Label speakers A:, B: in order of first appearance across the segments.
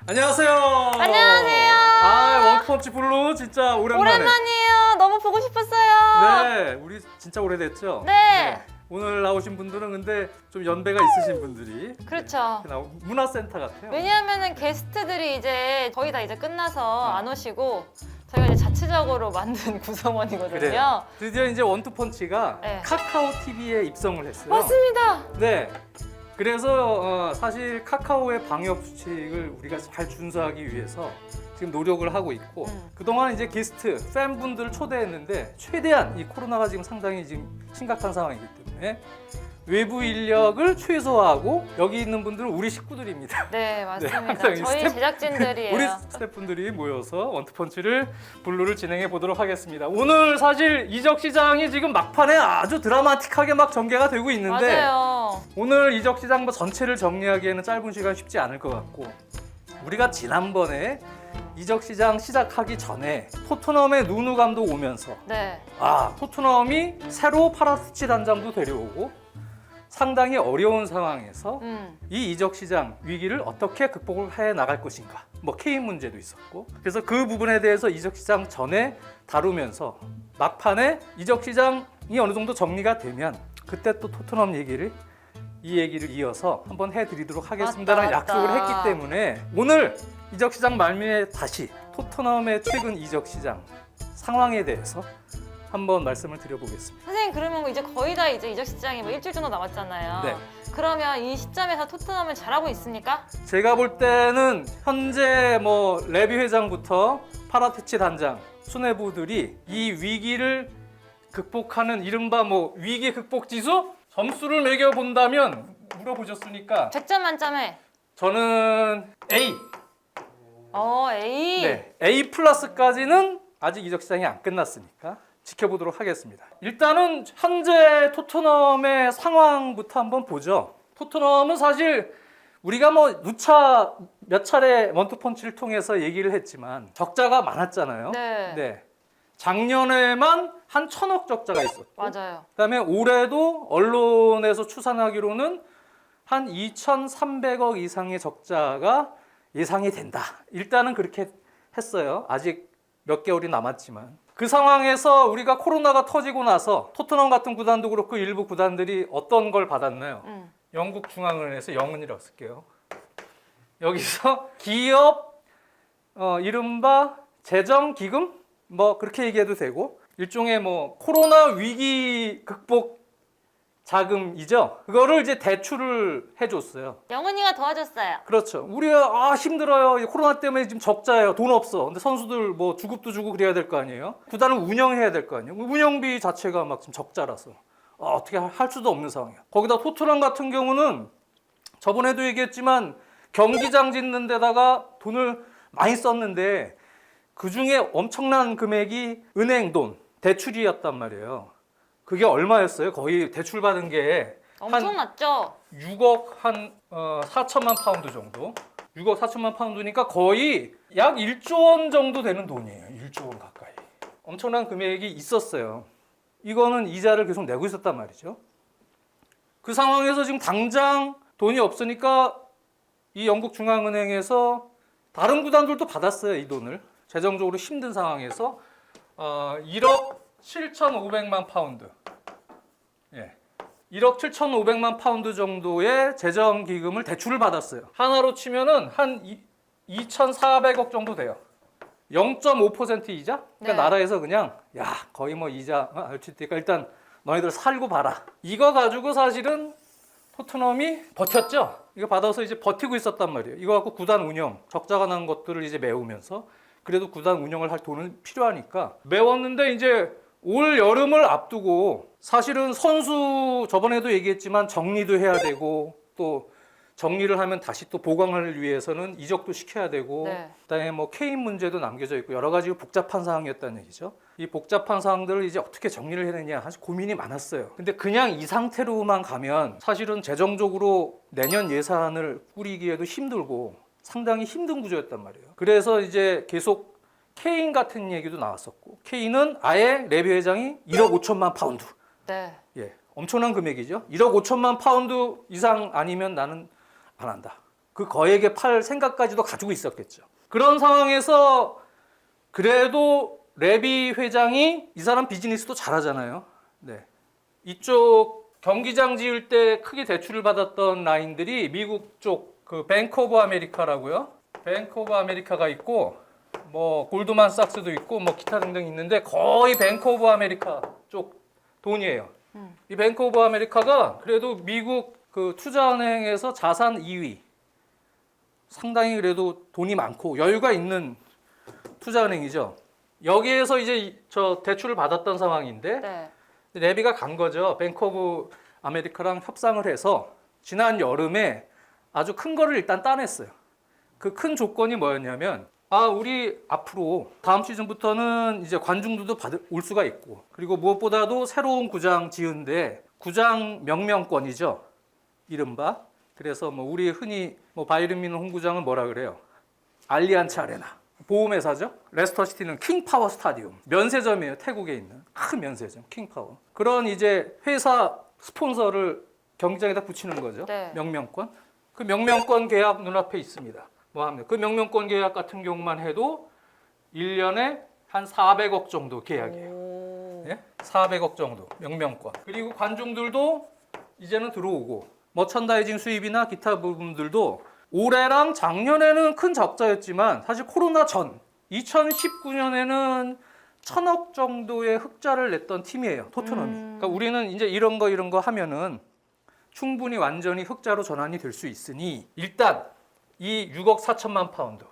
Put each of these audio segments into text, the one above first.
A: 안녕하세요.
B: 안녕하세요.
A: 원투펀치 블루 진짜 오랜만에.
B: 오랜만이에요. 너무 보고 싶었어요.
A: 네, 우리 진짜 오래됐죠?
B: 네.
A: 오늘 나오신 분들은 근데 좀 연배가 있으신 분들이
B: 그렇죠.
A: 이렇게 문화센터 같아요.
B: 왜냐하면 게스트들이 이제 거의 다 이제 끝나서 안 오시고 저희가 이제 자체적으로 만든 구성원이거든요.
A: 그래요. 드디어 이제 원투펀치가
B: 네.
A: 카카오 TV에 입성을 했어요.
B: 맞습니다.
A: 네. 그래서 사실 카카오의 방역 수칙을 우리가 잘 준수하기 위해서 지금 노력을 하고 있고 그동안 이제 게스트, 팬분들을 초대했는데 최대한 이 코로나가 지금 상당히 지금 심각한 상황이기 때문에 외부 인력을 최소화하고 여기 있는 분들은 우리 식구들입니다.
B: 네, 맞습니다.
A: 항상
B: 저희
A: 스텝-
B: 제작진들이에요.
A: 우리 스태프분들이 모여서 원투펀치를 블루를 진행해 보도록 하겠습니다. 오늘 사실 이적 시장이 지금 막판에 아주 드라마틱하게 막 전개가 되고 있는데
B: 맞아요.
A: 오늘 이적 시장 전체를 정리하기에는 짧은 시간 쉽지 않을 것 같고 우리가 지난번에 이적 시장 시작하기 전에 토트넘의 누누 감독 오면서
B: 네.
A: 토트넘이 새로 파라티치 단장도 데려오고 상당히 어려운 상황에서 이 이적 시장 위기를 어떻게 극복을 해 나갈 것인가 뭐 케인 문제도 있었고 그래서 그 부분에 대해서 이적 시장 전에 다루면서 막판에 이적 시장이 어느 정도 정리가 되면 그때 또 토트넘 이 얘기를 이어서 한번 해드리도록 하겠습니다라는
B: 맞다.
A: 약속을 했기 때문에 오늘 이적 시장 말미에 다시 토트넘의 최근 이적 시장 상황에 대해서 한번 말씀을 드려보겠습니다.
B: 선생님 그러면 이제 거의 다 이제 이적 시장이 뭐 일주일 정도 남았잖아요.
A: 네.
B: 그러면 이 시점에서 토트넘을 잘하고 있습니까?
A: 제가 볼 때는 현재 뭐 레비 회장부터 파라티치 단장, 수뇌부들이 이 위기를 극복하는 이른바 뭐 위기 극복 지수 점수를 매겨 본다면 물어보셨으니까
B: 100점 만점에
A: 저는 A.
B: A.
A: 네, A 플러스까지는 아직 이적 시장이 안 끝났으니까 지켜보도록 하겠습니다. 일단은 현재 토트넘의 상황부터 한번 보죠. 토트넘은 사실 우리가 뭐 누차 몇 차례 원투펀치를 통해서 얘기를 했지만 적자가 많았잖아요.
B: 네.
A: 작년에만 한 1,000억 적자가 있었고
B: 맞아요.
A: 그다음에 올해도 언론에서 추산하기로는 한 2,300억 이상의 적자가 예상이 된다. 일단은 그렇게 했어요. 아직 몇 개월이 남았지만 그 상황에서 우리가 코로나가 터지고 나서 토트넘 같은 구단도 그렇고 일부 구단들이 어떤 걸 받았나요? 영국 중앙은행에서 영은이라고 쓸게요. 여기서 기업 이른바 재정기금 뭐 그렇게 얘기해도 되고 일종의 뭐 코로나 위기 극복 자금이죠. 그거를 이제 대출을 해줬어요.
B: 영은이가 도와줬어요.
A: 그렇죠. 우리가 힘들어요. 코로나 때문에 지금 적자예요. 돈 없어. 근데 선수들 뭐 주급도 주고 그래야 될 거 아니에요. 구단을 운영해야 될 거 아니에요. 운영비 자체가 막 지금 적자라서 어떻게 할 수도 없는 상황이야. 거기다 토트넘 같은 경우는 저번에도 얘기했지만 경기장 짓는 데다가 돈을 많이 썼는데 그 중에 엄청난 금액이 은행 돈, 대출이었단 말이에요. 그게 얼마였어요? 거의 대출 받은 게
B: 엄청났죠?
A: 6억 한 4천만 파운드 정도. 6억 4천만 파운드니까 거의 약 1조 원 정도 되는 돈이에요. 1조 원 가까이. 엄청난 금액이 있었어요. 이거는 이자를 계속 내고 있었단 말이죠. 그 상황에서 지금 당장 돈이 없으니까 이 영국 중앙은행에서 다른 구단들도 받았어요. 이 돈을. 재정적으로 힘든 상황에서 1억 7,500만 파운드. 예. 1억 7,500만 파운드 정도의 재정 기금을 대출을 받았어요. 하나로 치면은 한 2,400억 정도 돼요. 0.5% 이자? 그러니까
B: 네.
A: 나라에서 그냥 거의 뭐 이자 알칠 테니까 일단 너희들 살고 봐라. 이거 가지고 사실은 토트넘이 버텼죠. 이거 받아서 이제 버티고 있었단 말이에요. 이거 갖고 구단 운영, 적자가 난 것들을 이제 메우면서 그래도 구단 운영을 할 돈은 필요하니까 메웠는데 이제 올 여름을 앞두고 사실은 선수 저번에도 얘기했지만 정리도 해야 되고 또 정리를 하면 다시 또 보강을 위해서는 이적도 시켜야 되고 그다음에 뭐 케인 문제도 남겨져 있고 여러 가지 복잡한 상황이었다는 얘기죠. 이 복잡한 상황들을 이제 어떻게 정리를 해야 되냐 사실 고민이 많았어요. 근데 그냥 이 상태로만 가면 사실은 재정적으로 내년 예산을 꾸리기에도 힘들고 상당히 힘든 구조였단 말이에요. 그래서 이제 계속 케인 같은 얘기도 나왔었고 케인은 아예 레비 회장이 1억 5천만 파운드.
B: 네.
A: 예, 엄청난 금액이죠. 1억 5천만 파운드 이상 아니면 나는 안 한다. 그 거액에 팔 생각까지도 가지고 있었겠죠. 그런 상황에서 그래도 레비 회장이 이 사람 비즈니스도 잘하잖아요. 네. 이쪽 경기장 지을 때 크게 대출을 받았던 라인들이 미국 쪽 그 뱅크 오브 아메리카라고요. 뱅크 오브 아메리카가 있고 뭐 골드만삭스도 있고 뭐 기타 등등 있는데 거의 뱅크 오브 아메리카 쪽 돈이에요. 이 뱅크 오브 아메리카가 그래도 미국 그 투자은행에서 자산 2위. 상당히 그래도 돈이 많고 여유가 있는 투자은행이죠. 여기에서 이제 저 대출을 받았던 상황인데
B: 네.
A: 레비가 간 거죠. 뱅크 오브 아메리카랑 협상을 해서 지난 여름에 아주 큰 거를 일단 따냈어요. 그 큰 조건이 뭐였냐면 우리 앞으로 다음 시즌부터는 이제 관중들도 올 수가 있고 그리고 무엇보다도 새로운 구장 지은데 구장 명명권이죠. 이른바. 그래서 뭐 우리 흔히 뭐 바이에른 뮌헨 홈구장은 뭐라 그래요? 알리안츠 아레나. 보험회사죠. 레스터시티는 킹파워 스타디움. 면세점이에요. 태국에 있는 큰 면세점 킹파워. 그런 이제 회사 스폰서를 경기장에다 붙이는 거죠.
B: 네.
A: 명명권. 그 명명권 계약 눈앞에 있습니다. 뭐 합니까? 그 명명권 계약 같은 경우만 해도 1년에 한 400억 정도 계약이에요. 예? 400억 정도 명명권. 그리고 관중들도 이제는 들어오고 머천다이징 수입이나 기타 부분들도 올해랑 작년에는 큰 적자였지만 사실 코로나 전 2019년에는 1,000억 정도의 흑자를 냈던 팀이에요. 토트넘이. 그러니까 우리는 이제 이런 거 하면은 충분히 완전히 흑자로 전환이 될 수 있으니 일단 이 6억 4천만 파운드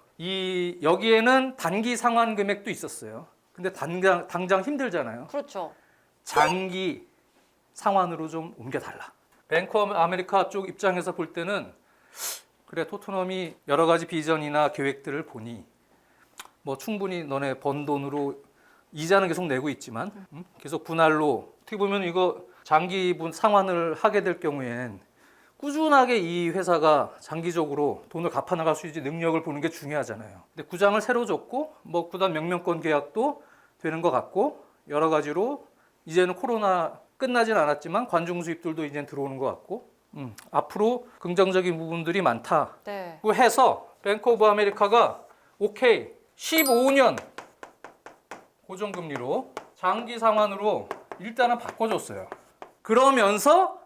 A: 여기에는 단기 상환 금액도 있었어요. 근데 당장 힘들잖아요.
B: 그렇죠.
A: 장기 상환으로 좀 옮겨달라. 뱅크 오브 아메리카 쪽 입장에서 볼 때는 그래 토트넘이 여러 가지 비전이나 계획들을 보니 뭐 충분히 너네 번 돈으로 이자는 계속 내고 있지만 계속 분할로 어떻게 보면 이거 장기 상환을 하게 될 경우엔 꾸준하게 이 회사가 장기적으로 돈을 갚아나갈 수 있는 능력을 보는 게 중요하잖아요. 근데 구장을 새로 줬고 뭐 구단 명명권 계약도 되는 것 같고 여러 가지로 이제는 코로나 끝나진 않았지만 관중 수입들도 이제 들어오는 것 같고 앞으로 긍정적인 부분들이 많다.
B: 네.
A: 그 해서 뱅크 오브 아메리카가 오케이 15년 고정금리로 장기 상환으로 일단은 바꿔줬어요. 그러면서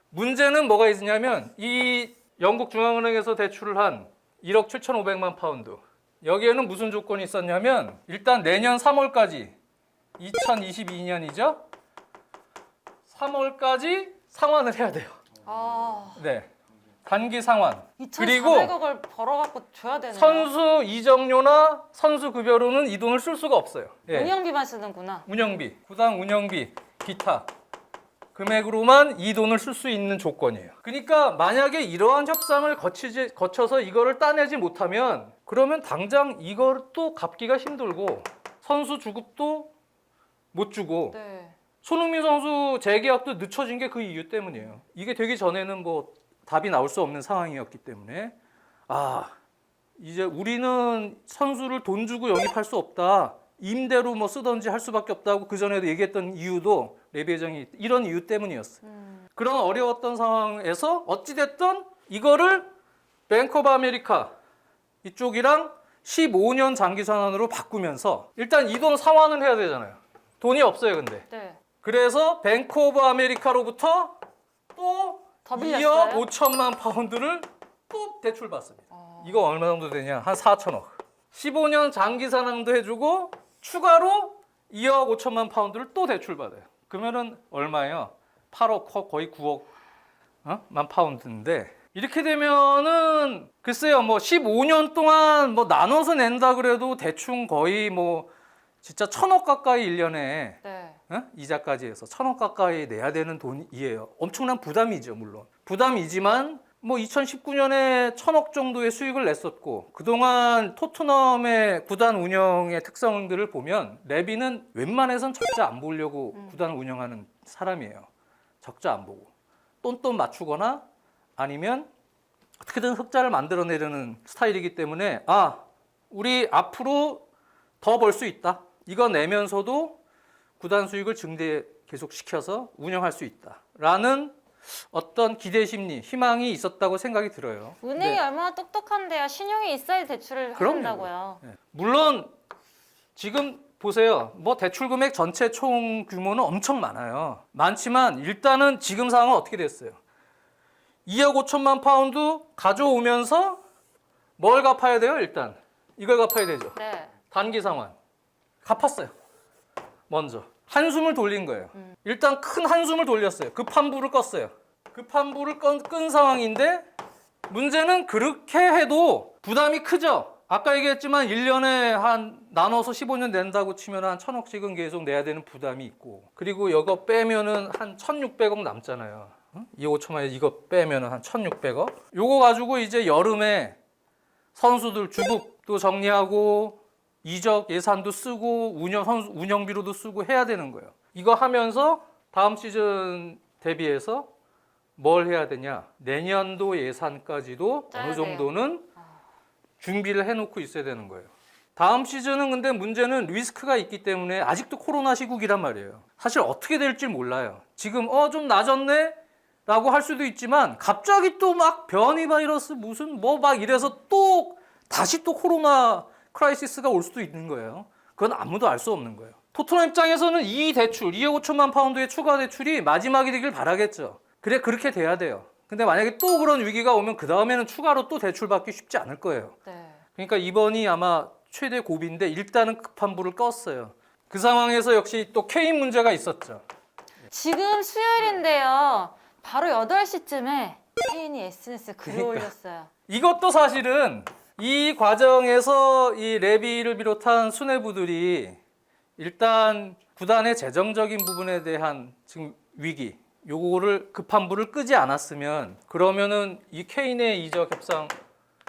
A: 문제는 뭐가 있냐면 이 영국 중앙은행에서 대출을 한 1억 7,500만 파운드 여기에는 무슨 조건이 있었냐면 일단 내년 3월까지 2022년이죠. 3월까지 상환을 해야 돼요. 네. 단기 상환. 그리고
B: 2,400억을 벌어갖고 줘야 되네요.
A: 선수 이적료나 선수 급여로는 이 돈을 쓸 수가 없어요. 예.
B: 운영비만 쓰는구나.
A: 운영비, 구단 운영비, 기타 금액으로만 이 돈을 쓸 수 있는 조건이에요. 그러니까 만약에 이러한 협상을 거쳐서 이거를 따내지 못하면 그러면 당장 이걸 또 갚기가 힘들고 선수 주급도 못 주고
B: 네.
A: 손흥민 선수 재계약도 늦춰진 게 그 이유 때문이에요. 이게 되기 전에는 뭐 답이 나올 수 없는 상황이었기 때문에 이제 우리는 선수를 돈 주고 영입할 수 없다. 임대로 뭐 쓰던지 할 수밖에 없다고 그 전에도 얘기했던 이유도 레비 회장이 이런 이유 때문이었어요. 그런 어려웠던 상황에서 어찌됐든 이거를 뱅크 오브 아메리카 이쪽이랑 15년 장기 상환으로 바꾸면서 일단 이 돈 상환을 해야 되잖아요. 돈이 없어요, 근데.
B: 네.
A: 그래서 뱅크 오브 아메리카로부터 또
B: 더
A: 2억
B: 빌렸어요?
A: 5천만 파운드를 또 대출 받습니다. 이거 얼마 정도 되냐? 한 4천억. 15년 장기 상환도 해주고 추가로 2억 5천만 파운드를 또 대출 받아요. 그러면은 얼마예요? 8억 거의 9억 만 파운드인데 이렇게 되면은 글쎄요 뭐 15년 동안 뭐 나눠서 낸다 그래도 대충 거의 뭐 진짜 1,000억 가까이 1년에
B: 네.
A: 이자까지 해서 1,000억 가까이 내야 되는 돈이에요. 엄청난 부담이죠, 물론. 부담이지만 뭐 2019년에 1,000억 정도의 수익을 냈었고 그동안 토트넘의 구단 운영의 특성들을 보면 레비는 웬만해선 적자 안 보려고 구단을 운영하는 사람이에요. 적자 안 보고. 똔똔 맞추거나 아니면 어떻게든 흑자를 만들어내려는 스타일이기 때문에 우리 앞으로 더 벌 수 있다. 이거 내면서도 구단 수익을 증대 계속 시켜서 운영할 수 있다라는 어떤 기대 심리, 희망이 있었다고 생각이 들어요.
B: 은행이
A: 네.
B: 얼마나 똑똑한데요. 신용이 있어야 대출을
A: 그럼요.
B: 한다고요.
A: 네. 물론 지금 보세요. 뭐 대출 금액 전체 총 규모는 엄청 많아요. 많지만 일단은 지금 상황은 어떻게 됐어요? 2억 5천만 파운드 가져오면서 뭘 갚아야 돼요? 일단 이걸 갚아야 되죠.
B: 네.
A: 단기 상환 갚았어요. 먼저 한숨을 돌린 거예요. 일단 큰 한숨을 돌렸어요. 급한 불을 껐어요. 급한 불을 끈 상황인데 문제는 그렇게 해도 부담이 크죠. 아까 얘기했지만 1년에 한 나눠서 15년 낸다고 치면 한 1,000억씩은 계속 내야 되는 부담이 있고, 그리고 이거 빼면은 한 1,600억 남잖아요. 2억 5천만에 이거 빼면은 한 1,600억. 요거 가지고 이제 여름에 선수들 주급도 정리하고 이적 예산도 쓰고 운영비로도 쓰고 해야 되는 거예요. 이거 하면서 다음 시즌 대비해서 뭘 해야 되냐? 내년도 예산까지도
B: 짜야
A: 어느
B: 돼요.
A: 정도는 준비를 해놓고 있어야 되는 거예요. 다음 시즌은 근데 문제는 리스크가 있기 때문에 아직도 코로나 시국이란 말이에요. 사실 어떻게 될지 몰라요. 지금 좀 나아졌네? 라고 할 수도 있지만 갑자기 또 막 변이 바이러스 무슨 뭐 막 이래서 또 다시 또 코로나 크라이시스가 올 수도 있는 거예요. 그건 아무도 알 수 없는 거예요. 토트넘 입장에서는 이 대출, 2억 5천만 파운드의 추가 대출이 마지막이 되길 바라겠죠. 그래, 그렇게 돼야 돼요. 근데 만약에 또 그런 위기가 오면 그 다음에는 추가로 또 대출 받기 쉽지 않을 거예요.
B: 네.
A: 그러니까 이번이 아마 최대 고비인데 일단은 급한 불을 껐어요. 그 상황에서 역시 또 케인 문제가 있었죠.
B: 지금 수요일인데요. 바로 8시쯤에 케인이 SNS 글을
A: 그러니까.
B: 올렸어요.
A: 이것도 사실은 이 과정에서 이 레비를 비롯한 수뇌부들이 일단 구단의 재정적인 부분에 대한 지금 위기, 요거를 급한 불을 끄지 않았으면 그러면은 이 케인의 이적 협상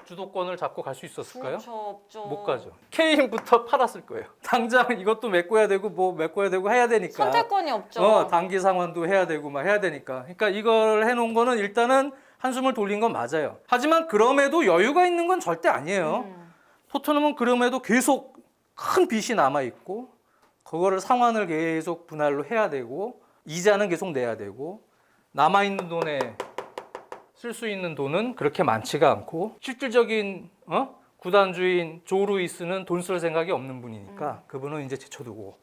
A: 주도권을 잡고 갈 수 있었을까요?
B: 그렇죠, 없죠.
A: 못 가죠. 케인부터 팔았을 거예요. 당장 이것도 메꿔야 되고 뭐 메꿔야 되고 해야 되니까.
B: 선택권이 없죠.
A: 단기 상환도 해야 되고 막 해야 되니까. 그러니까 이걸 해놓은 거는 일단은 한숨을 돌린 건 맞아요. 하지만 그럼에도 여유가 있는 건 절대 아니에요. 토트넘은 그럼에도 계속 큰 빚이 남아 있고 그거를 상환을 계속 분할로 해야 되고 이자는 계속 내야 되고 남아 있는 돈에 쓸 수 있는 돈은 그렇게 많지가 않고 실질적인 구단주인 조 루이스는 돈 쓸 생각이 없는 분이니까 그분은 이제 제쳐두고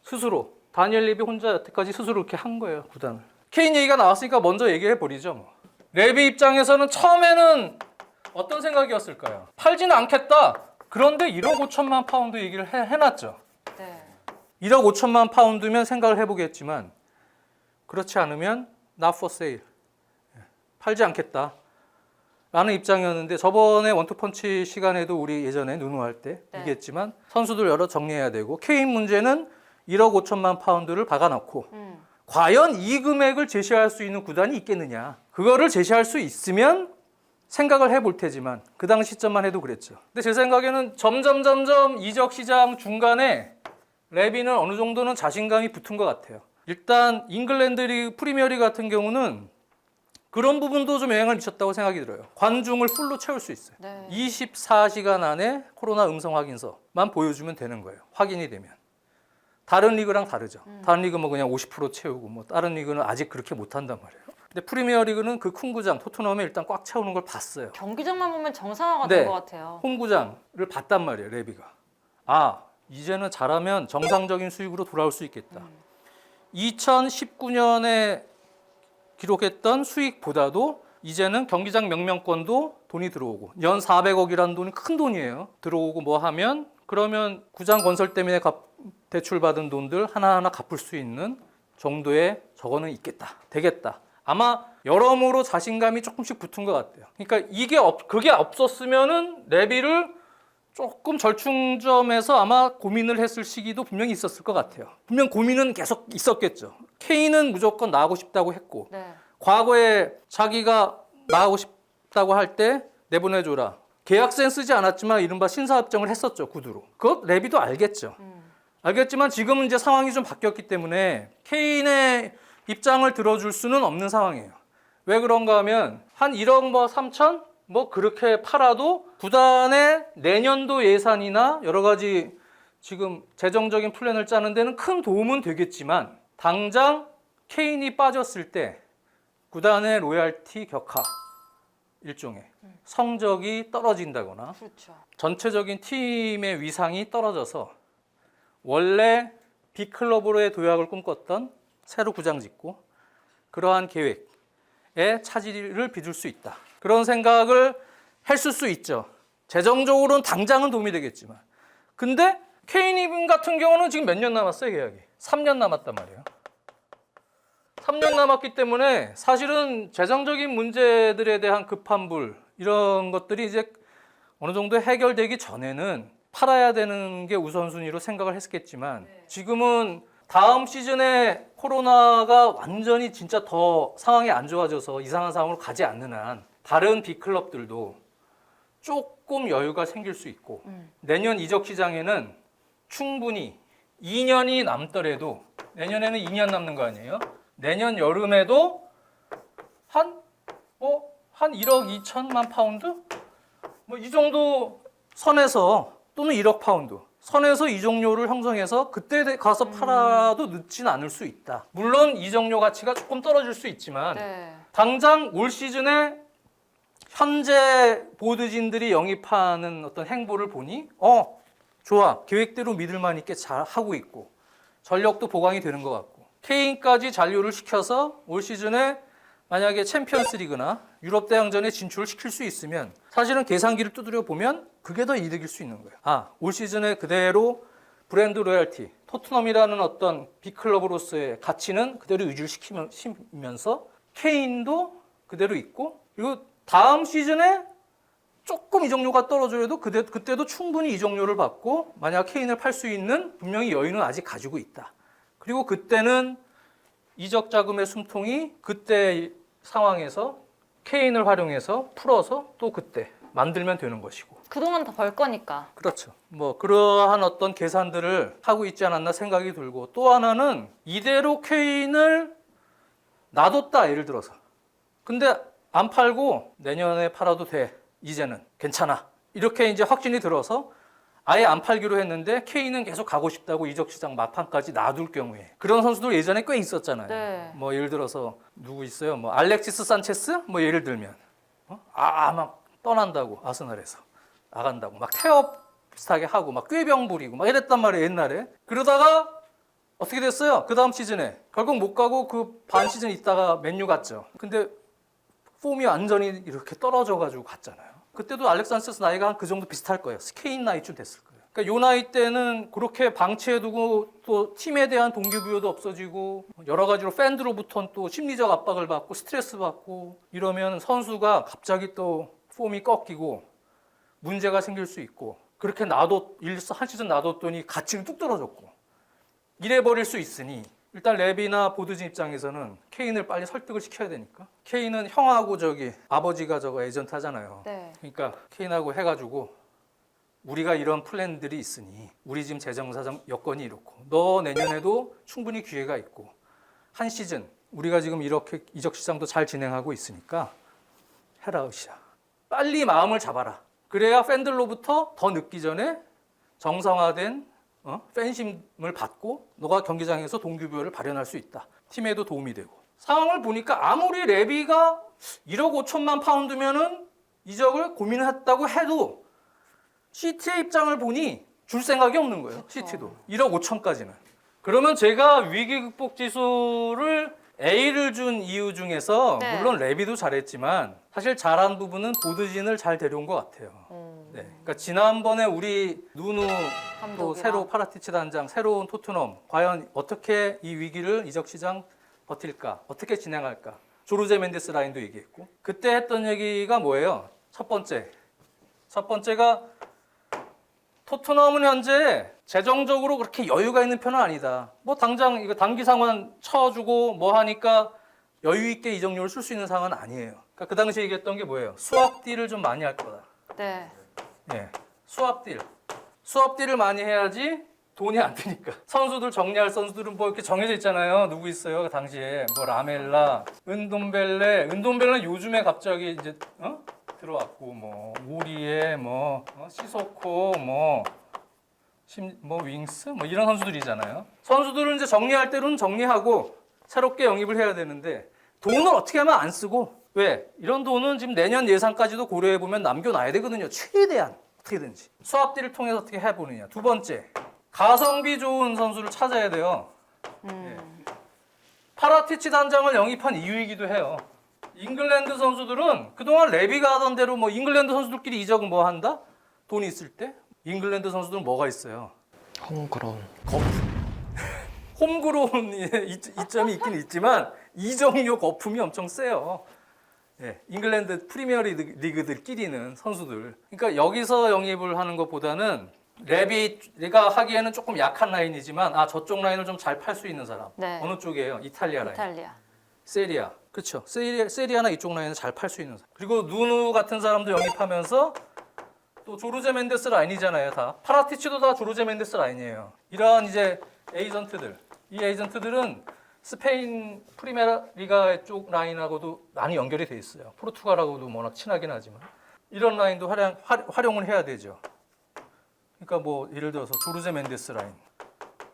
A: 스스로 다니엘 레비 혼자 여태까지 스스로 이렇게 한 거예요, 구단을. 케인 얘기가 나왔으니까 먼저 얘기해 버리죠. 뭐. 레비 입장에서는 처음에는 어떤 생각이었을까요? 팔지는 않겠다. 그런데 1억 5천만 파운드 얘기를 해놨죠.
B: 네.
A: 1억 5천만 파운드면 생각을 해보겠지만 그렇지 않으면 not for sale. 팔지 않겠다 라는 입장이었는데 저번에 원투펀치 시간에도 우리 예전에 누누할 때
B: 네.
A: 얘기했지만 선수들 여러 정리해야 되고 케인 문제는 1억 5천만 파운드를 박아놓고 과연 이 금액을 제시할 수 있는 구단이 있겠느냐, 그거를 제시할 수 있으면 생각을 해볼 테지만 그 당시 시점만 해도 그랬죠. 근데 제 생각에는 점점 이적 시장 중간에 레비는 어느 정도는 자신감이 붙은 것 같아요. 일단 잉글랜드 리그 프리미어리그 같은 경우는 그런 부분도 좀 영향을 미쳤다고 생각이 들어요. 관중을 풀로 채울 수 있어요.
B: 네.
A: 24시간 안에 코로나 음성 확인서만 보여주면 되는 거예요. 확인이 되면. 다른 리그랑 다르죠. 다른 리그 뭐 그냥 50% 채우고 뭐 다른 리그는 아직 그렇게 못한단 말이에요. 근데 프리미어 리그는 그 큰 구장 토트넘에 일단 꽉 채우는 걸 봤어요.
B: 경기장만 보면 정상화가
A: 네.
B: 된 것 같아요.
A: 홈구장을 봤단 말이에요, 레비가. 이제는 잘하면 정상적인 수익으로 돌아올 수 있겠다. 2019년에 기록했던 수익보다도 이제는 경기장 명명권도 돈이 들어오고 연 400억이라는 돈이 큰 돈이에요. 들어오고 뭐 하면 그러면 구장 건설 때문에 대출받은 돈들 하나하나 갚을 수 있는 정도의 저거는 있겠다. 되겠다. 아마 여러모로 자신감이 조금씩 붙은 것 같아요. 그러니까 그게 없었으면은 레비를 조금 절충점에서 아마 고민을 했을 시기도 분명히 있었을 것 같아요. 분명 고민은 계속 있었겠죠. 케인은 무조건 나가고 싶다고 했고
B: 네.
A: 과거에 자기가 나가고 싶다고 할 때 내보내줘라. 계약서는 쓰지 않았지만 이른바 신사협정을 했었죠, 구두로. 그것 레비도 알겠죠. 알겠지만 지금은 이제 상황이 좀 바뀌었기 때문에 케인의 입장을 들어줄 수는 없는 상황이에요. 왜 그런가 하면 한 1억 뭐 3천? 뭐 그렇게 팔아도 구단의 내년도 예산이나 여러 가지 지금 재정적인 플랜을 짜는 데는 큰 도움은 되겠지만 당장 케인이 빠졌을 때 구단의 로얄티 격하 일종의 성적이 떨어진다거나
B: 그렇죠.
A: 전체적인 팀의 위상이 떨어져서 원래 B클럽으로의 도약을 꿈꿨던 새로 구장 짓고 그러한 계획에 차질을 빚을 수 있다. 그런 생각을 했을 수 있죠. 재정적으로는 당장은 도움이 되겠지만. 근데 케인 같은 경우는 지금 몇 년 남았어요, 계약이? 3년 남았단 말이에요. 3년 남았기 때문에 사실은 재정적인 문제들에 대한 급한 불 이런 것들이 이제 어느 정도 해결되기 전에는 팔아야 되는 게 우선순위로 생각을 했겠지만 지금은 다음 시즌에 코로나가 완전히 진짜 더 상황이 안 좋아져서 이상한 상황으로 가지 않는 한 다른 B클럽들도 조금 여유가 생길 수 있고 내년 이적 시장에는 충분히 2년이 남더라도 내년에는 2년 남는 거 아니에요? 내년 여름에도 한 1억 2천만 파운드? 뭐 이 정도 선에서 또는 1억 파운드 선에서 이적료를 형성해서 그때 가서 팔아도 늦진 않을 수 있다. 물론 이적료 가치가 조금 떨어질 수 있지만
B: 네.
A: 당장 올 시즌에 현재 보드진들이 영입하는 어떤 행보를 보니 좋아. 계획대로 믿을만 있게 잘 하고 있고 전력도 보강이 되는 것 같고 케인까지 잔류를 시켜서 올 시즌에 만약에 챔피언스 리그나 유럽 대항전에 진출을 시킬 수 있으면 사실은 계산기를 두드려 보면 그게 더 이득일 수 있는 거예요. 올 시즌에 그대로 브랜드 로열티, 토트넘이라는 어떤 빅클럽으로서의 가치는 그대로 유지시키면서 케인도 그대로 있고 그리고 다음 시즌에 조금 이적료가 떨어져도 그때도 충분히 이적료를 받고 만약 케인을 팔 수 있는 분명히 여유는 아직 가지고 있다. 그리고 그때는 이적 자금의 숨통이 그때 상황에서 케인을 활용해서 풀어서 또 그때 만들면 되는 것이고.
B: 그동안 다 벌 거니까.
A: 그렇죠. 뭐 그러한 어떤 계산들을 하고 있지 않았나 생각이 들고 또 하나는 이대로 케인을 놔뒀다 예를 들어서. 근데 안 팔고 내년에 팔아도 돼. 이제는 괜찮아. 이렇게 이제 확신이 들어서 아예 안 팔기로 했는데 케인은 계속 가고 싶다고 이적 시장 막판까지 놔둘 경우에 그런 선수들 예전에 꽤 있었잖아요.
B: 네.
A: 뭐 예를 들어서 누구 있어요? 뭐 알렉시스 산체스? 뭐 예를 들면 막 떠난다고 아스날에서 나간다고 막 태업 비슷하게 하고 막 꾀병 부리고 막 이랬단 말이에요 옛날에. 그러다가 어떻게 됐어요? 그 다음 시즌에 결국 못 가고 그 반 시즌 있다가 맨유 갔죠. 근데 폼이 완전히 이렇게 떨어져가지고 갔잖아요. 그때도 알렉산더스 나이가 한 그 정도 비슷할 거예요. 케인 나이쯤 됐을 거예요. 그러니까 요 나이 때는 그렇게 방치해두고 또 팀에 대한 동기부여도 없어지고 여러 가지로 팬들로부터는 또 심리적 압박을 받고 스트레스 받고 이러면 선수가 갑자기 또 폼이 꺾이고 문제가 생길 수 있고 그렇게 한 시즌 놔뒀더니 가치는 뚝 떨어졌고 이래버릴 수 있으니 일단 레비나 보드진 입장에서는 케인을 빨리 설득을 시켜야 되니까 케인은 형하고 아버지가 에이전트 하잖아요.
B: 네.
A: 그러니까 케인하고 해가지고 우리가 이런 플랜들이 있으니 우리 지금 재정사정 여건이 이렇고 너 내년에도 충분히 기회가 있고 한 시즌 우리가 지금 이렇게 이적 시장도 잘 진행하고 있으니까 해라 으쌰. 빨리 마음을 잡아라. 그래야 팬들로부터 더 늦기 전에 정상화된 팬심을 받고 너가 경기장에서 동기부여를 발현할 수 있다. 팀에도 도움이 되고. 상황을 보니까 아무리 레비가 1억 5천만 파운드면은 이적을 고민했다고 해도 시티의 입장을 보니 줄 생각이 없는 거예요.
B: 그쵸.
A: 시티도 1억 5천까지는. 그러면 제가 위기 극복 지수를 A를 준 이유 중에서
B: 네.
A: 물론 레비도 잘했지만 사실 잘한 부분은 보드진을 잘 데려온 것 같아요. 네, 그러니까 지난번에 우리 누누 또
B: 감독이랑.
A: 새로 파라티치 단장, 새로운 토트넘 과연 어떻게 이 위기를 이적 시장 버틸까, 어떻게 진행할까? 조르제 멘데스 라인도 얘기했고 그때 했던 얘기가 뭐예요? 첫 번째가 토트넘은 현재 재정적으로 그렇게 여유가 있는 편은 아니다. 뭐 당장 이거 단기 상환 쳐주고 뭐 하니까 여유 있게 이적료를 쓸 수 있는 상황은 아니에요. 그러니까 그 당시 얘기했던 게 뭐예요? 수합 딜을 좀 많이 할 거다.
B: 네.
A: 네, 수합 딜을 많이 해야지 돈이 안 드니까. 선수들 정리할 선수들은 뭐 이렇게 정해져 있잖아요. 누구 있어요? 그 당시에 뭐 라멜라, 은돔벨레는 요즘에 갑자기 이제 들어왔고 뭐 우리에 뭐 시소코 뭐 윙스 뭐 이런 선수들이잖아요. 선수들은 이제 정리할 때로는 정리하고 새롭게 영입을 해야 되는데 돈을 어떻게 하면 안 쓰고 왜? 이런 돈은 지금 내년 예산까지도 고려해 보면 남겨놔야 되거든요. 최대한 어떻게든지 수합딜을 통해서 어떻게 해보느냐. 두 번째, 가성비 좋은 선수를 찾아야 돼요. 파라티치 단장을 영입한 이유이기도 해요. 잉글랜드 선수들은 그동안 레비가 하던 대로 뭐 잉글랜드 선수들끼리 이적은 뭐 한다? 돈이 있을 때 잉글랜드 선수들은 뭐가 있어요?
C: 홈그라운.
A: 홈그로운 이점이 있긴 있지만 이적료 거품이 엄청 세요. 예, 잉글랜드 프리미어 리그들끼리는 선수들. 그러니까 여기서 영입을 하는 것보다는 레비가 하기에는 조금 약한 라인이지만 저쪽 라인을 좀 잘 팔 수 있는 사람.
B: 네.
A: 어느 쪽이에요? 이탈리아 라인.
B: 이탈리아.
A: 세리아. 그렇죠. 세리아나 이쪽 라인을 잘 팔 수 있는 사람. 그리고 누누 같은 사람도 영입하면서 또 조르제 멘데스 라인이잖아요. 다. 파라티치도 다 조르제 멘데스 라인이에요. 이러한 이제 에이전트들. 이 에이전트들은 스페인 프리메라 리가 쪽 라인하고도 많이 연결이 돼 있어요. 포르투갈하고도 워낙 친하긴 하지만 이런 라인도 활용을 해야 되죠. 그러니까 뭐 예를 들어서 조르제 멘데스 라인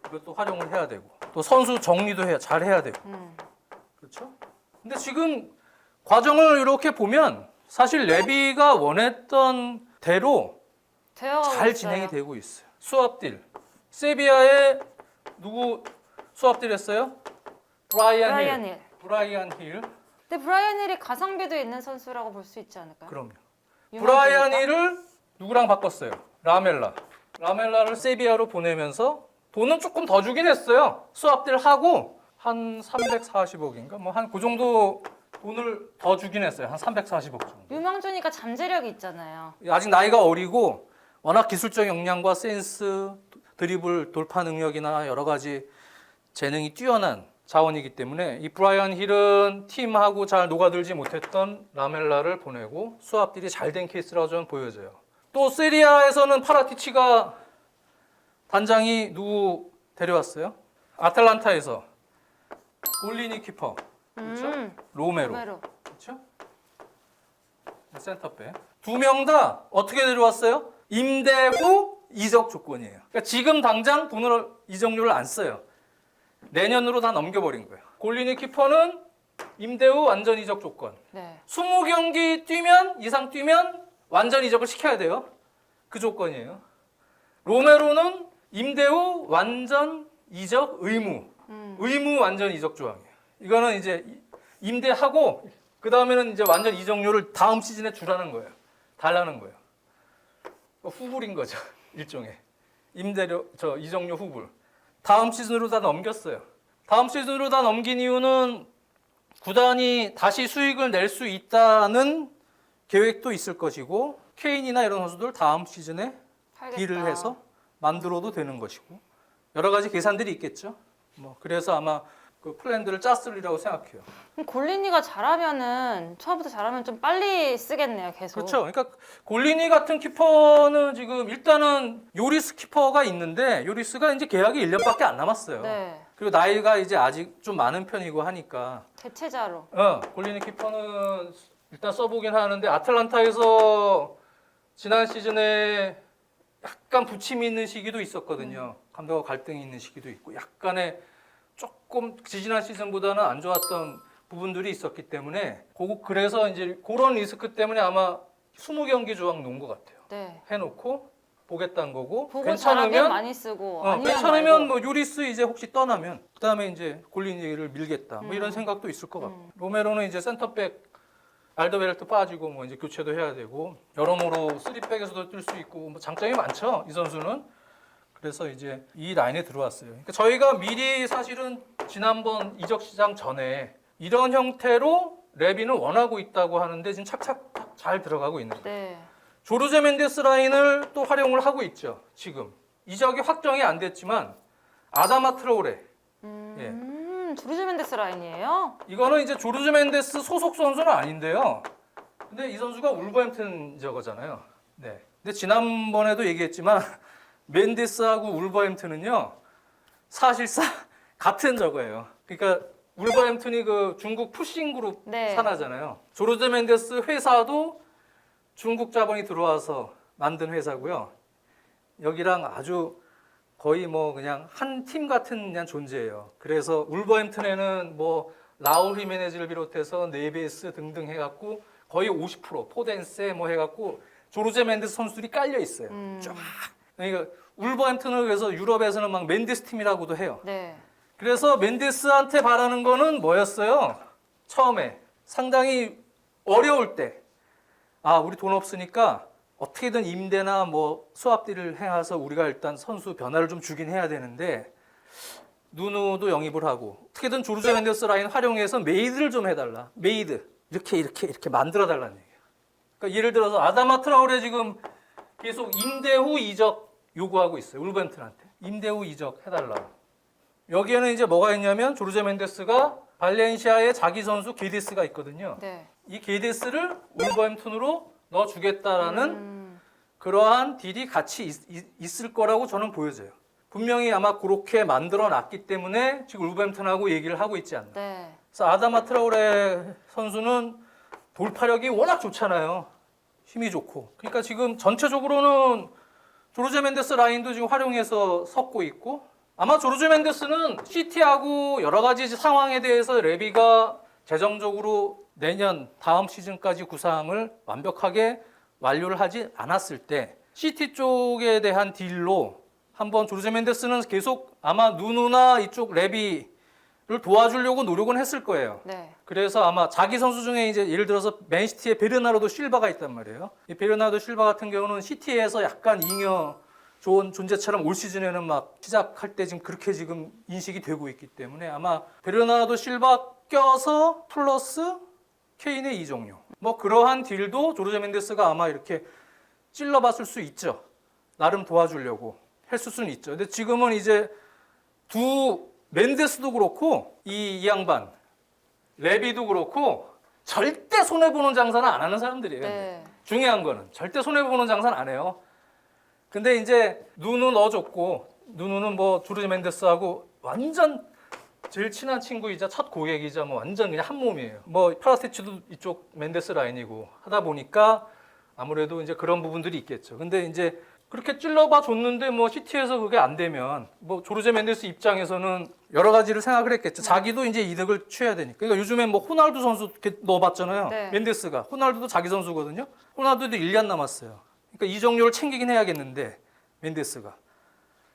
A: 이것도 활용을 해야 되고 또 선수 정리도 잘 해야 되고 그렇죠? 근데 지금 과정을 이렇게 보면 사실 레비가 원했던 대로
B: 되어가고
A: 잘
B: 있어요.
A: 진행이 되고 있어요. 수합딜 세비야에 누구 수합딜 했어요?
B: 브라이언 힐.
A: 브라이언 힐.
B: 근데 브라이언 힐이 가성비도 있는 선수라고 볼 수 있지 않을까요?
A: 그럼요.
B: 유망주니까?
A: 브라이언 힐을 누구랑 바꿨어요? 라멜라를 세비야로 보내면서 돈은 조금 더 주긴 했어요. 수합딜 하고 한 340억인가 뭐 한 그 정도 돈을 더 주긴 했어요. 한 340억 정도.
B: 유망주니까 잠재력이 있잖아요.
A: 아직 나이가 어리고 워낙 기술적 역량과 센스, 드리블, 돌파 능력이나 여러 가지 재능이 뛰어난 자원이기 때문에 이 브라이언 힐은 팀하고 잘 녹아들지 못했던 라멜라를 보내고 수합딜이 잘 된 케이스라고 저는 보여져요. 또 세리아에서는 파라티치가 단장이 누구 데려왔어요? 아틀란타에서 올리니 키퍼, 그렇죠? 로메로, 그렇죠? 센터백 두 명 다 어떻게 데려왔어요? 임대 후 이적 조건이에요. 그러니까 지금 당장 돈을 이적료를 안 써요. 내년으로 다 넘겨버린 거예요. 골리니 키퍼는 임대 후 완전 이적 조건.
B: 네.
A: 20경기 이상 뛰면 완전 이적을 시켜야 돼요. 그 조건이에요. 로메로는 임대 후 완전 이적 의무. 의무 완전 이적 조항이에요. 이거는 이제 임대하고 그 다음에는 이제 완전 이적료를 다음 시즌에 주라는 거예요. 달라는 거예요. 후불인 거죠. 일종의 이적료 후불. 다음 시즌으로 다 넘겼어요. 다음 시즌으로 다 넘긴 이유는 구단이 다시 수익을 낼 수 있다는 계획도 있을 것이고 케인이나 이런 선수들 다음 시즌에
B: 팔겠다.
A: 딜을 해서 만들어도 되는 것이고 여러 가지 계산들이 있겠죠. 뭐 그래서 아마 그 플랜들을 짰으리라고 생각해요.
B: 그럼 골리니가 잘하면은 처음부터 잘하면 좀 빨리 쓰겠네요, 계속.
A: 그렇죠. 그러니까 골리니 같은 키퍼는 지금 일단은 요리스 키퍼가 있는데 요리스가 이제 계약이 1년밖에 안 남았어요.
B: 네.
A: 그리고 나이가 이제 아직 좀 많은 편이고 하니까
B: 대체자로.
A: 골리니 키퍼는 일단 써보긴 하는데 아틀란타에서 지난 시즌에 약간 부침이 있는 시기도 있었거든요. 감독과 갈등이 있는 시기도 있고 약간의 조금 지지난 시즌보다는 안 좋았던 부분들이 있었기 때문에 그래서 이제 그런 리스크 때문에 아마 20경기 조항 놓은 것 같아요.
B: 네.
A: 해놓고 보겠다는 거고
B: 보고 잘하면 많이 쓰고 아니면
A: 괜찮으면
B: 말고.
A: 뭐 유리스 이제 혹시 떠나면 그다음에 이제 골리니를 밀겠다 뭐 이런 생각도 있을 것 같고 로메로는 이제 센터백 알더베르트 빠지고 뭐 이제 교체도 해야 되고 여러모로 3백에서도 뛸 수 있고 뭐 장점이 많죠 이 선수는. 그래서 이제 이 라인에 들어왔어요. 그러니까 저희가 미리 사실은 지난번 이적 시장 전에 이런 형태로 레비는 원하고 있다고 하는데 지금 착착 잘 들어가고 있는 거예요.
B: 네.
A: 조르제 멘데스 라인을 또 활용을 하고 있죠. 지금 이적이 확정이 안 됐지만 아다마 트라오레.
B: 조르제 멘데스 라인이에요?
A: 이거는 이제 조르제 멘데스 소속 선수는 아닌데요. 근데 이 선수가 울버햄튼 저거잖아요. 네. 근데 지난번에도 얘기했지만 멘데스하고 울버햄튼은요 사실상 같은 저거예요. 그러니까 울버햄튼이 그 중국 푸싱 그룹
B: 네.
A: 산하잖아요. 조르제 멘데스 회사도 중국 자본이 들어와서 만든 회사고요. 여기랑 아주 거의 뭐 그냥 한 팀 같은 그냥 존재예요. 그래서 울버햄튼에는 뭐 라울 히메네즈를 비롯해서 네베스 등등 해갖고 거의 50% 포덴세 뭐 해갖고 조르제 멘데스 선수들이 깔려 있어요. 쫙. 그러니까 울버햄튼을 그래서 유럽에서는 막 멘데스 팀이라고도 해요.
B: 네.
A: 그래서 멘데스한테 바라는 거는 뭐였어요? 처음에 상당히 어려울 때, 아 우리 돈 없으니까 어떻게든 임대나 뭐 수합딜을 해서 우리가 일단 선수 변화를 좀 주긴 해야 되는데 누누도 영입을 하고 어떻게든 조르제 멘데스 라인 활용해서 메이드를 좀 해달라. 메이드 이렇게 만들어 달라는 얘기예요. 그러니까 예를 들어서 아다마 트라우레 지금 계속 임대 후 이적 요구하고 있어요. 울버햄튼한테 임대 후 이적 해달라. 여기에는 이제 뭐가 있냐면 조르제 멘데스가 발렌시아에 자기 선수 게데스가 있거든요.
B: 네.
A: 이 게데스를 울버햄튼으로 넣어주겠다라는 그러한 딜이 같이 있을 거라고 저는 보여져요. 분명히 아마 그렇게 만들어놨기 때문에 지금 울버햄튼하고 얘기를 하고 있지 않나.
B: 네.
A: 그래서 아다마 트라오레 선수는 돌파력이 워낙 좋잖아요. 힘이 좋고. 그러니까 지금 전체적으로는 조르제 멘데스 라인도 지금 활용해서 섞고 있고 아마 조르제 멘데스는 시티하고 여러 가지 상황에 대해서 레비가 재정적으로 내년 다음 시즌까지 구상을 완벽하게 완료를 하지 않았을 때 시티 쪽에 대한 딜로 한번 조르제 멘데스는 계속 아마 누누나 이쪽 레비를 도와주려고 노력은 했을 거예요.
B: 네.
A: 그래서 아마 자기 선수 중에 이제 예를 들어서 맨시티에 베르나르도 실바가 있단 말이에요. 이 베르나르도 실바 같은 경우는 시티에서 약간 잉여 좋은 존재처럼 올 시즌에는 막 시작할 때 지금 그렇게 지금 인식이 되고 있기 때문에 아마 베르나르도 실바 껴서 플러스 케인의 이적료 뭐 그러한 딜도 조르제 멘데스가 아마 이렇게 찔러봤을 수 있죠. 나름 도와주려고 했을 수는 있죠. 근데 지금은 이제 두 멘데스도 그렇고 이 양반 레비도 그렇고 절대 손해보는 장사는 안 하는 사람들이에요.
B: 네.
A: 중요한 거는 절대 손해보는 장사는 안 해요. 근데 이제 누누 넣어줬고 누누는 뭐 조르제 멘데스하고 완전 제일 친한 친구이자 첫 고객이자 뭐 완전 그냥 한 몸이에요. 뭐 파라티치도 이쪽 멘데스 라인이고 하다 보니까 아무래도 이제 그런 부분들이 있겠죠. 근데 이제 그렇게 찔러봐 줬는데 뭐 시티에서 그게 안 되면 뭐 조르제 멘데스 입장에서는 여러 가지를 생각을 했겠죠. 자기도 이제 이득을 취해야 되니까. 그러니까 요즘에 뭐 호날두 선수 이렇게 넣어봤잖아요.
B: 네.
A: 멘데스가 호날두도 자기 선수거든요. 호날두도 1년 남았어요. 그러니까 이적료를 챙기긴 해야겠는데 멘데스가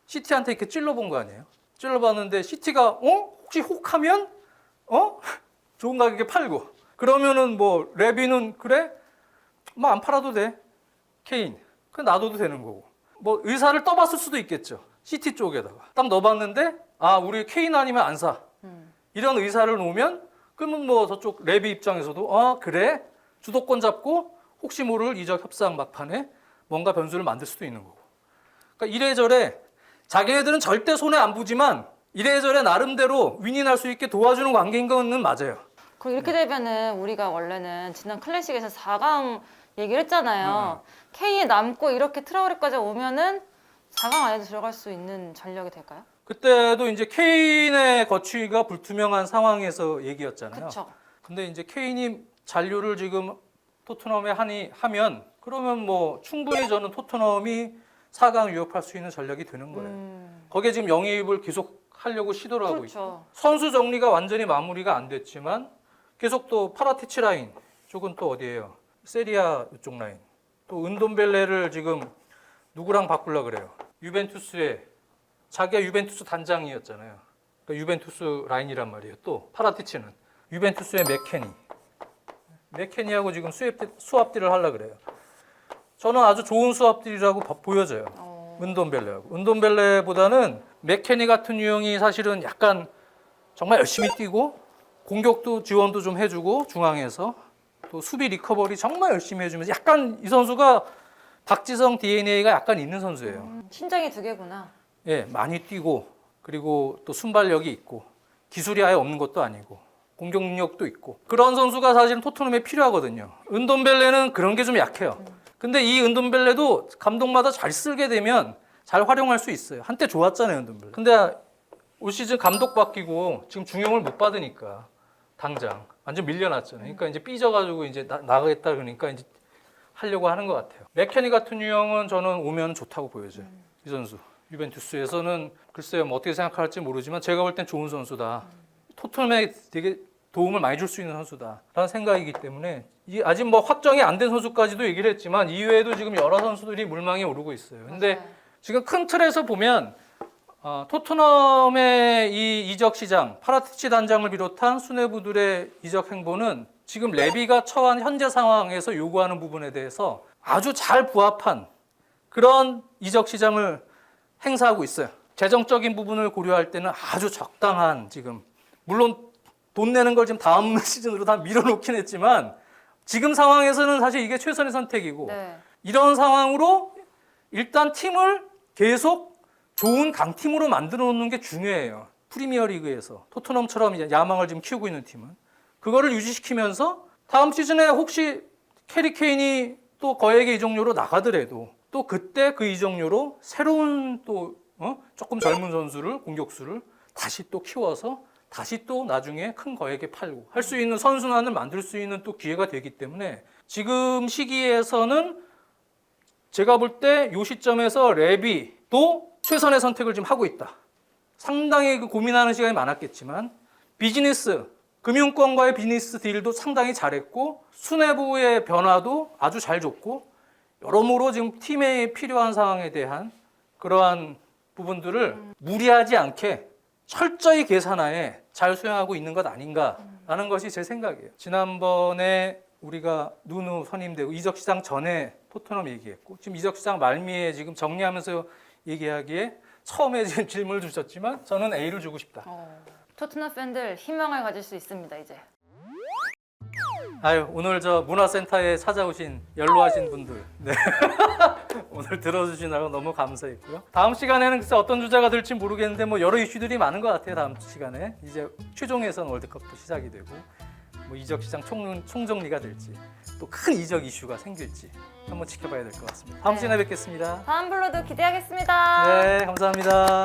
A: 시티한테 이렇게 찔러본 거 아니에요? 찔러봤는데 시티가 혹시 혹하면 좋은 가격에 팔고 그러면은 뭐 레비는 그래 뭐 안 팔아도 돼 케인 그 놔둬도 되는 거고 뭐 의사를 떠봤을 수도 있겠죠. 시티 쪽에다가 딱 넣어봤는데 아 우리 케인 아니면 안 사 이런 의사를 놓으면 그러면 뭐 저쪽 레비 입장에서도 아 그래 주도권 잡고 혹시 모를 이적 협상 막판에 뭔가 변수를 만들 수도 있는 거고. 그러니까 이래저래 자기네들은 절대 손해 안 보지만 이래저래 나름대로 윈윈할 수 있게 도와주는 관계인 거는 맞아요.
B: 그럼 이렇게 되면은 우리가 원래는 지난 클래식에서 4강 얘기를 했잖아요. K에 남고 이렇게 트라우레까지 오면은 4강 안에도 들어갈 수 있는 전력이 될까요?
A: 그때도 이제 케인의 거취가 불투명한 상황에서 얘기였잖아요.
B: 그렇죠.
A: 근데 이제 케인이 잔류를 지금 토트넘에 하면 그러면 뭐 충분히 저는 토트넘이 4강 유업할 수 있는 전력이 되는 거예요. 거기에 지금 영입을 계속 하려고 시도를 하고 있고
B: 그렇죠.
A: 선수 정리가 완전히 마무리가 안 됐지만 계속 또 파라티치 라인 쪽은 또 어디예요? 세리아 이쪽 라인 또 은돔벨레를 지금 누구랑 바꾸려고 그래요? 유벤투스에 자기가 유벤투스 단장이었잖아요. 그러니까 유벤투스 라인이란 말이에요. 또 파라티치는 유벤투스의 맥케니하고 지금 수합딜을 하려고 그래요. 저는 아주 좋은 수합딜이라고 보여져요. 은돔벨레하고. 은돔벨레보다는 맥케니 같은 유형이 사실은 약간 정말 열심히 뛰고 공격도 지원도 좀 해주고 중앙에서 또 수비 리커버리 정말 열심히 해주면서 약간 이 선수가 박지성 DNA가 약간 있는 선수예요.
B: 신장이 두 개구나.
A: 예, 많이 뛰고 그리고 또 순발력이 있고 기술이 아예 없는 것도 아니고 공격 능력도 있고 그런 선수가 사실은 토트넘에 필요하거든요. 은돔벨레는 그런 게 좀 약해요. 근데 이 은돔벨레도 감독마다 잘 쓰게 되면 잘 활용할 수 있어요. 한때 좋았잖아요, 은돔벨레. 근데 올 시즌 감독 바뀌고 지금 중용을 못 받으니까 당장 완전 밀려났잖아요. 그러니까 이제 삐져가지고 이제 나가겠다 그러니까 이제 하려고 하는 것 같아요. 맥케니 같은 유형은 저는 오면 좋다고 보여져요. 이 선수. 유벤투스에서는 글쎄요, 뭐 어떻게 생각할지 모르지만 제가 볼 땐 좋은 선수다. 토트넘에 되게 도움을 많이 줄 수 있는 선수다라는 생각이기 때문에 아직 뭐 확정이 안 된 선수까지도 얘기를 했지만 이외에도 지금 여러 선수들이 물망에 오르고 있어요. 근데
B: 맞아요.
A: 지금 큰 틀에서 보면 토트넘의 이 이적 시장, 파라티치 단장을 비롯한 수뇌부들의 이적 행보는 지금 레비가 처한 현재 상황에서 요구하는 부분에 대해서 아주 잘 부합한 그런 이적 시장을 행사하고 있어요. 재정적인 부분을 고려할 때는 아주 적당한 지금 물론 돈 내는 걸 지금 다음 시즌으로 다 밀어놓긴 했지만 지금 상황에서는 사실 이게 최선의 선택이고
B: 네.
A: 이런 상황으로 일단 팀을 계속 좋은 강팀으로 만들어 놓는 게 중요해요. 프리미어 리그에서 토트넘처럼 이제 야망을 지금 키우고 있는 팀은 그거를 유지시키면서 다음 시즌에 혹시 캐리 케인이 또 거액의 이적료로 나가더라도 또 그때 그 이적료로 새로운 또 조금 젊은 선수를 공격수를 다시 또 키워서 다시 또 나중에 큰 거액에 팔고 할 수 있는 선순환을 만들 수 있는 또 기회가 되기 때문에 지금 시기에서는 제가 볼 때 이 시점에서 레비도 최선의 선택을 지금 하고 있다. 상당히 고민하는 시간이 많았겠지만 비즈니스, 금융권과의 비즈니스 딜도 상당히 잘했고 수뇌부의 변화도 아주 잘 줬고 여러모로 지금 팀에 필요한 상황에 대한 그러한 부분들을 무리하지 않게 철저히 계산하에 잘 수행하고 있는 것 아닌가라는 것이 제 생각이에요. 지난번에 우리가 누누 선임되고 이적 시장 전에 토트넘 얘기했고 지금 이적 시장 말미에 지금 정리하면서 얘기하기에 처음에 지금 질문을 주셨지만 저는 A를 주고 싶다.
B: 토트넘 팬들 희망을 가질 수 있습니다 이제.
A: 아유 오늘 저 문화센터에 찾아오신 연로하신 분들 네. 오늘 들어주시느라고 너무 감사했고요. 다음 시간에는 글쎄 어떤 주제가 될지 모르겠는데 뭐 여러 이슈들이 많은 것 같아요. 다음 시간에 이제 최종 예선 월드컵도 시작이 되고 뭐 이적 시장 총정리가 될지 또 큰 이적 이슈가 생길지 한번 지켜봐야 될 것 같습니다. 다음
B: 네.
A: 시간에 뵙겠습니다.
B: 다음 블로도 기대하겠습니다.
A: 네 감사합니다.